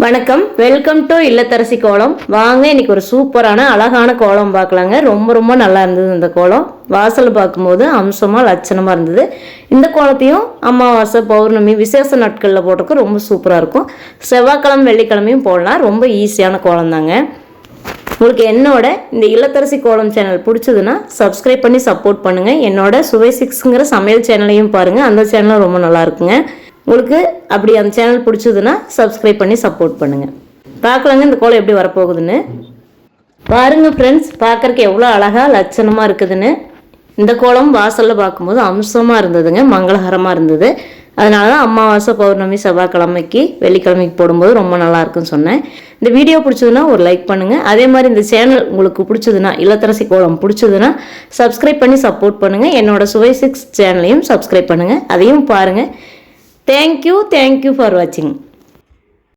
வணக்கம், welcome to இல்லத்தரசி கோலம். வாங்க இன்னைக்கு ஒரு சூப்பரான அழகான கோலம் பார்க்கலாங்க. ரொம்ப ரொம்ப நல்லா இருந்தது இந்த கோலம். வாசல் பார்க்கும்போது அம்சமாக லட்சணமாக இருந்தது. இந்த கோலத்தையும் அமாவாசை, பௌர்ணமி, விசேஷ நாட்களில் போட்டிருக்க ரொம்ப சூப்பராக இருக்கும். செவ்வாய்க்கிழமை, வெள்ளிக்கிழமையும் போடலாம். ரொம்ப ஈஸியான கோலம் தாங்க. உங்களுக்கு என்னோட இந்த இல்லத்தரசி கோலம் சேனல் பிடிச்சதுன்னா சப்ஸ்கிரைப் பண்ணி சப்போர்ட் பண்ணுங்கள். என்னோட சுவை சிக்ஸுங்கிற சமையல் சேனலையும் பாருங்கள். அந்த சேனலும் ரொம்ப நல்லா இருக்குங்க. உங்களுக்கு அப்படி அந்த சேனல் பிடிச்சதுன்னா சப்ஸ்கிரைப் பண்ணி சப்போர்ட் பண்ணுங்கள். பார்க்கலாங்க இந்த கோலம் எப்படி வரப்போகுதுன்னு. பாருங்கள் ஃப்ரெண்ட்ஸ், பார்க்குறக்கு எவ்வளோ அழகாக லட்சணமாக இருக்குதுன்னு. இந்த கோலம் வாசலில் பார்க்கும்போது அம்சமாக இருந்ததுங்க, மங்களகரமாக இருந்தது. அதனால தான் அமாவாசை, பௌர்ணமி, செவ்வாய்க்கிழமைக்கு, வெள்ளிக்கிழமைக்கு போடும்போது ரொம்ப நல்லாயிருக்குன்னு சொன்னேன். இந்த வீடியோ பிடிச்சதுன்னா ஒரு லைக் பண்ணுங்கள். அதே மாதிரி இந்த சேனல் உங்களுக்கு பிடிச்சதுன்னா, இல்லத்தரசி கோலம் பிடிச்சதுன்னா சப்ஸ்கிரைப் பண்ணி சப்போர்ட் பண்ணுங்கள். என்னோடய சுவை சிக்ஸ் சேனலையும் சப்ஸ்கிரைப் பண்ணுங்கள், அதையும் பாருங்கள். Thank you for watching.